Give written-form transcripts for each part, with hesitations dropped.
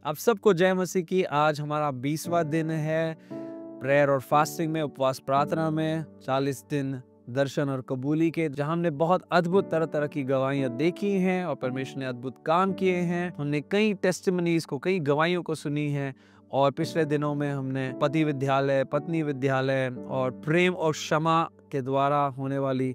आप सबको जय मसीह की। आज हमारा 20वां दिन है प्रेयर और फास्टिंग में, उपवास प्रार्थना में, 40 दिन दर्शन और कबूली के, जहां हमने बहुत अद्भुत तरह तरह की गवाहियां देखी हैं और परमेश्वर ने अद्भुत काम किए हैं। हमने कई टेस्टिमनीज को, कई गवाहियों को सुनी है। और पिछले दिनों में हमने पति विद्यालय, पत्नी विद्यालय और प्रेम और क्षमा के द्वारा होने वाली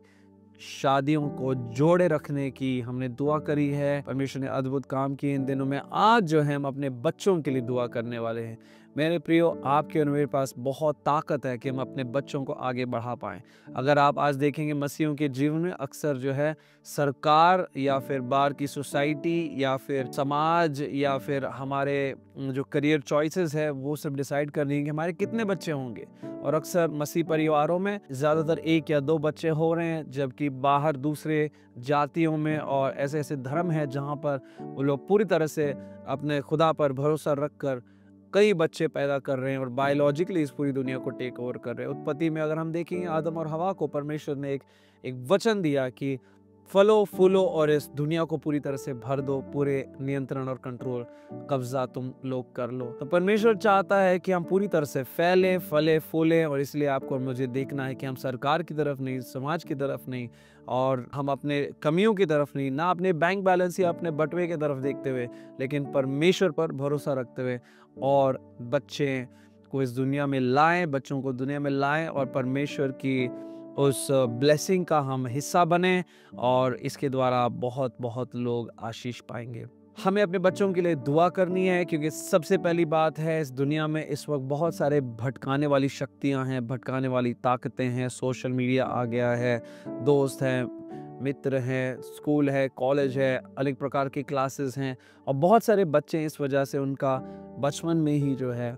शादियों को जोड़े रखने की हमने दुआ करी है। परमेश्वर ने अद्भुत काम किए इन दिनों में। आज जो है हम अपने बच्चों के लिए दुआ करने वाले हैं। मेरे प्रियो, आपके और मेरे पास बहुत ताकत है कि हम अपने बच्चों को आगे बढ़ा पाएं। अगर आप आज देखेंगे मसीहियों के जीवन में अक्सर जो है सरकार या फिर बाहर की सोसाइटी या फिर समाज या फिर हमारे जो करियर चॉइसेस है वो सब डिसाइड कर रही है कि हमारे कितने बच्चे होंगे। और अक्सर मसीह परिवारों में ज़्यादातर 1 या 2 बच्चे हो रहे हैं, जबकि बाहर दूसरे जातियों में और ऐसे ऐसे धर्म है जहाँ पर वो लोग पूरी तरह से अपने खुदा पर भरोसा रखकर कई बच्चे पैदा कर रहे हैं और बायोलॉजिकली इस पूरी दुनिया को टेक ओवर कर रहे हैं। उत्पत्ति में अगर हम देखेंगे आदम और हवा को परमेश्वर ने एक वचन दिया कि फलो फूलो और इस दुनिया को पूरी तरह से भर दो, पूरे नियंत्रण और कंट्रोल कब्जा तुम लोग कर लो। तो परमेश्वर चाहता है कि हम पूरी तरह से फैलें, फले फूलें। और इसलिए आपको और मुझे देखना है कि हम सरकार की तरफ नहीं, समाज की तरफ नहीं, और हम अपने कमियों की तरफ नहीं, ना अपने बैंक बैलेंस या अपने बटवे की तरफ देखते हुए, लेकिन परमेश्वर पर भरोसा रखते हुए और बच्चे को इस दुनिया में लाएं, बच्चों को दुनिया में लाएं और परमेश्वर की उस ब्लेसिंग का हम हिस्सा बने और इसके द्वारा बहुत बहुत लोग आशीष पाएंगे। हमें अपने बच्चों के लिए दुआ करनी है, क्योंकि सबसे पहली बात है इस दुनिया में इस वक्त बहुत सारे भटकाने वाली शक्तियां हैं, भटकाने वाली ताकतें हैं। सोशल मीडिया आ गया है, दोस्त हैं, मित्र हैं, स्कूल है, कॉलेज है, अनेक प्रकार की क्लासेस हैं। और बहुत सारे बच्चे इस वजह से उनका बचपन में ही जो है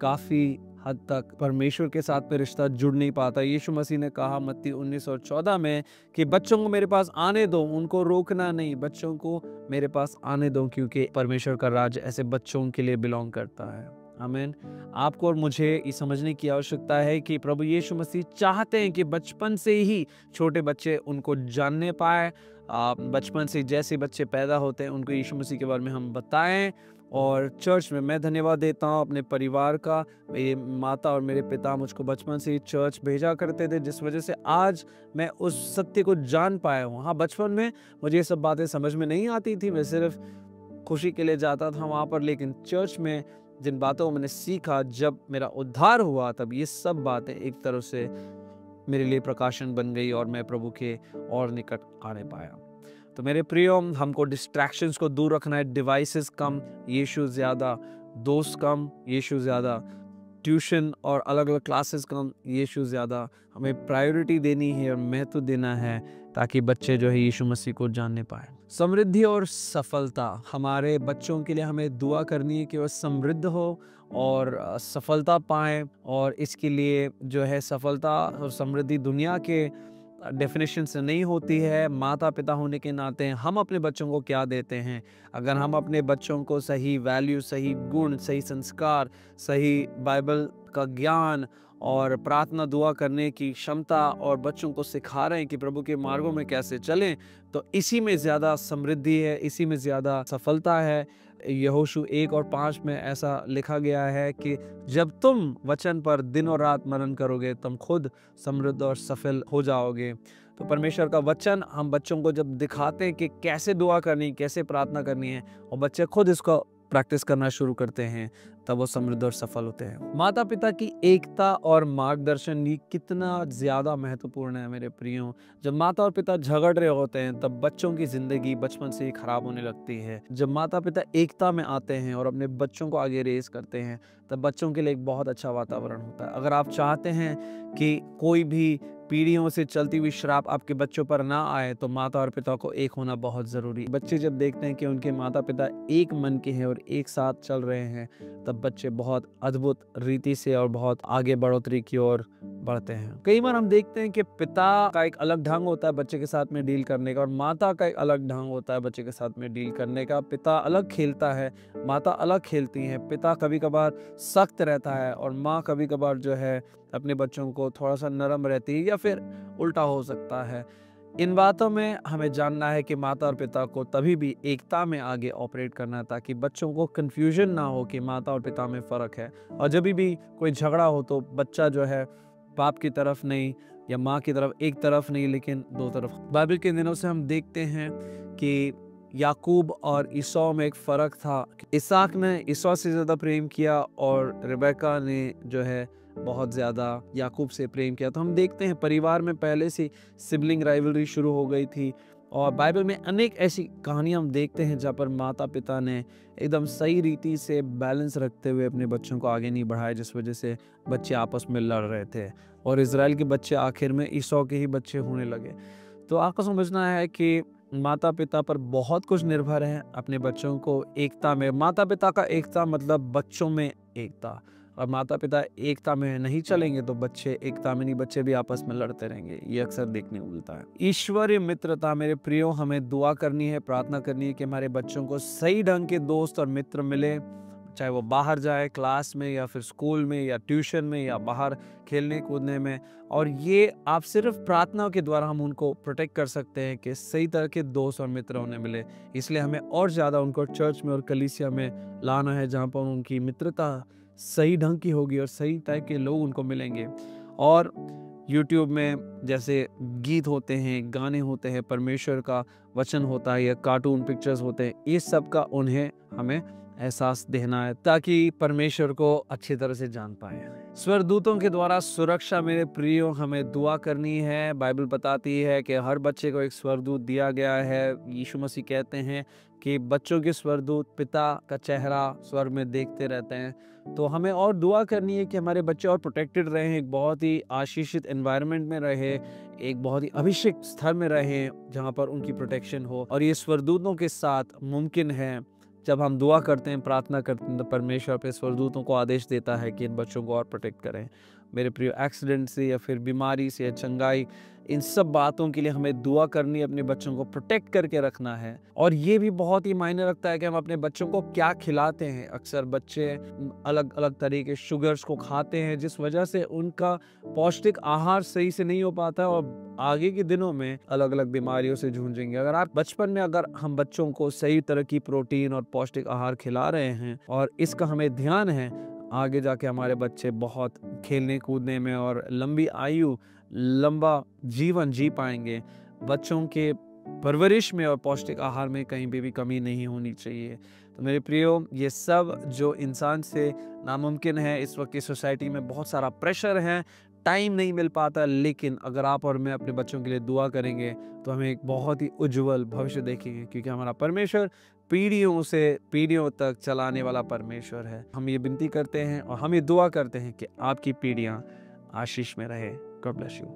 काफ़ी हद तक परमेश्वर के साथ में रिश्ता जुड़ नहीं पाता। यीशु मसीह ने कहा मत्ती 19:14 में कि बच्चों को मेरे पास आने दो, उनको रोकना नहीं, बच्चों को मेरे पास आने दो, क्योंकि परमेश्वर का राज ऐसे बच्चों के लिए बिलोंग करता है। आमीन। आपको और मुझे ये समझने की आवश्यकता है कि प्रभु यीशु मसीह चाहते हैं कि बचपन से ही छोटे बच्चे उनको जानने पाए। बचपन से जैसे बच्चे पैदा होते हैं उनको यीशु मसीह के बारे में हम बताएं। और चर्च में मैं धन्यवाद देता हूँ अपने परिवार का। मेरी माता और मेरे पिता मुझको बचपन से ही चर्च भेजा करते थे, जिस वजह से आज मैं उस सत्य को जान पाया हूँ। हाँ, बचपन में मुझे ये सब बातें समझ में नहीं आती थी, मैं सिर्फ खुशी के लिए जाता था वहाँ पर। लेकिन चर्च में जिन बातों को मैंने सीखा, जब मेरा उद्धार हुआ, तब ये सब बातें एक तरह से मेरे लिए प्रकाशन बन गई और मैं प्रभु के और निकट आने पाया। तो मेरे प्रियो, हमको डिस्ट्रैक्शंस को दूर रखना है। डिवाइसेस कम, यीशु ज़्यादा। दोस्त कम, यीशु ज़्यादा। ट्यूशन और अलग अलग क्लासेस कम, यीशु ज़्यादा। हमें प्रायोरिटी देनी है और महत्व देना है ताकि बच्चे जो है यीशु मसीह को जानने पाए। समृद्धि और सफलता, हमारे बच्चों के लिए हमें दुआ करनी है कि वह समृद्ध हो और सफलता पाएं। और इसके लिए जो है सफलता और समृद्धि दुनिया के डेफिनेशन से नहीं होती है। माता पिता होने के नाते हम अपने बच्चों को क्या देते हैं? अगर हम अपने बच्चों को सही वैल्यू, सही गुण, सही संस्कार, सही बाइबल का ज्ञान और प्रार्थना दुआ करने की क्षमता और बच्चों को सिखा रहे हैं कि प्रभु के मार्गों में कैसे चलें, तो इसी में ज़्यादा समृद्धि है, इसी में ज़्यादा सफलता है। यहोशू 1:5 में ऐसा लिखा गया है कि जब तुम वचन पर दिन और रात मनन करोगे तुम खुद समृद्ध और सफल हो जाओगे। तो परमेश्वर का वचन हम बच्चों को जब दिखाते हैं कि कैसे दुआ करनी, कैसे प्रार्थना करनी है, और बच्चे खुद इसको प्रैक्टिस करना शुरू करते हैं, तब वो समृद्ध और सफल होते हैं। माता पिता की एकता और मार्गदर्शन ये कितना ज़्यादा महत्वपूर्ण है मेरे प्रियो। जब माता और पिता झगड़ रहे होते हैं तब बच्चों की ज़िंदगी बचपन से ही खराब होने लगती है। जब माता पिता एकता में आते हैं और अपने बच्चों को आगे रेस करते हैं, तब बच्चों के लिए एक बहुत अच्छा वातावरण होता है। अगर आप चाहते हैं कि कोई भी पीढ़ियों से चलती हुई श्राप आपके बच्चों पर ना आए, तो माता और पिता को एक होना बहुत ज़रूरी। बच्चे जब देखते हैं कि उनके माता पिता एक मन के हैं और एक साथ चल रहे हैं, तब बच्चे बहुत अद्भुत रीति से और बहुत आगे बढ़ोतरी की ओर बढ़ते हैं। कई बार हम देखते हैं कि पिता का एक अलग ढंग होता है बच्चे के साथ में डील करने का, और माता का एक अलग ढंग होता है बच्चे के साथ में डील करने का। पिता अलग खेलता है, माता अलग खेलती है। पिता कभी कभार सख्त रहता है और माँ कभी कभार जो है अपने बच्चों को थोड़ा सा नरम रहती है, या फिर उल्टा हो सकता है। इन बातों में हमें जानना है कि माता और पिता को तभी भी एकता में आगे ऑपरेट करना है, ताकि बच्चों को कन्फ्यूजन ना हो कि माता और पिता में फ़र्क है। और जब भी कोई झगड़ा हो तो बच्चा जो है बाप की तरफ नहीं या माँ की तरफ, एक तरफ नहीं लेकिन दो तरफ। बाइबल के दिनों से हम देखते हैं कि याकूब और ईसौ में एक फ़र्क था। इसहाक ने ईसौ से ज़्यादा प्रेम किया और रिबेका ने जो है बहुत ज़्यादा याकूब से प्रेम किया। तो हम देखते हैं परिवार में पहले से सिबलिंग राइवलरी शुरू हो गई थी। और बाइबल में अनेक ऐसी कहानियां हम देखते हैं जहाँ पर माता पिता ने एकदम सही रीति से बैलेंस रखते हुए अपने बच्चों को आगे नहीं बढ़ाया, जिस वजह से बच्चे आपस में लड़ रहे थे और इज़राइल के बच्चे आखिर में ईसौ के ही बच्चे होने लगे। तो आपको समझना है कि माता पिता पर बहुत कुछ निर्भर है अपने बच्चों को एकता में। माता पिता का एकता मतलब बच्चों में एकता, और माता पिता एकता में नहीं चलेंगे तो बच्चे एकता में नहीं, बच्चे भी आपस में लड़ते रहेंगे। ये अक्सर देखने को मिलता है। ईश्वरीय मित्रता मेरे प्रियो, हमें दुआ करनी है, प्रार्थना करनी है कि हमारे बच्चों को सही ढंग के दोस्त और मित्र मिले, चाहे वो बाहर जाए क्लास में या फिर स्कूल में या ट्यूशन में या बाहर खेलने कूदने में। और ये आप सिर्फ प्रार्थना के द्वारा हम उनको प्रोटेक्ट कर सकते हैं कि सही तरह के दोस्त और मित्र उन्हें मिले। इसलिए हमें और ज़्यादा उनको चर्च में और कलीसिया में लाना है, जहाँ पर उनकी मित्रता सही ढंग की होगी और सही टाइप के लोग उनको मिलेंगे। और यूट्यूब में जैसे गीत होते हैं, गाने होते हैं, परमेश्वर का वचन होता है या कार्टून पिक्चर्स होते हैं, इस सब का उन्हें हमें एहसास देना है ताकि परमेश्वर को अच्छी तरह से जान पाए। स्वर्गदूतों के द्वारा सुरक्षा मेरे प्रियो, हमें दुआ करनी है। बाइबल बताती है कि हर बच्चे को एक स्वर्गदूत दिया गया है। यीशु मसीह कहते हैं कि बच्चों के स्वर्गदूत पिता का चेहरा स्वर्ग में देखते रहते हैं। तो हमें और दुआ करनी है कि हमारे बच्चे और प्रोटेक्टेड रहें, एक बहुत ही आशीषित एनवायरनमेंट में रहे, एक बहुत ही अभिषेक स्थल में रहे जहाँ पर उनकी प्रोटेक्शन हो। और ये स्वर्गदूतों के साथ मुमकिन है। जब हम दुआ करते हैं, प्रार्थना करते हैं, तो परमेश्वर अपने स्वर्गदूतों को आदेश देता है कि इन बच्चों को और प्रोटेक्ट करें। मेरे प्रिय, एक्सीडेंट से या फिर बीमारी से या चंगाई, इन सब बातों के लिए हमें दुआ करनी है, अपने बच्चों को प्रोटेक्ट करके रखना है। और ये भी बहुत ही मायने रखता है कि हम अपने बच्चों को क्या खिलाते हैं। अक्सर बच्चे अलग अलग तरह के शुगर्स को खाते हैं, जिस वजह से उनका पौष्टिक आहार सही से नहीं हो पाता और आगे के दिनों में अलग अलग बीमारियों से जूझेंगे। अगर आप बचपन में अगर हम बच्चों को सही तरह की प्रोटीन और पौष्टिक आहार खिला रहे हैं और इसका हमें ध्यान है, आगे जाके हमारे बच्चे बहुत खेलने कूदने में और लंबी आयु, लंबा जीवन जी पाएंगे। बच्चों के परवरिश में और पौष्टिक आहार में कहीं भी कमी नहीं होनी चाहिए। तो मेरे प्रियो, ये सब जो इंसान से नामुमकिन है, इस वक्त की सोसाइटी में बहुत सारा प्रेशर है, टाइम नहीं मिल पाता, लेकिन अगर आप और मैं अपने बच्चों के लिए दुआ करेंगे तो हमें एक बहुत ही उज्जवल भविष्य देखेंगे, क्योंकि हमारा परमेश्वर पीढ़ियों से पीढ़ियों तक चलाने वाला परमेश्वर है। हम ये विनती करते हैं और हम ये दुआ करते हैं कि आपकी पीढ़ियां आशीष में रहे। God bless you.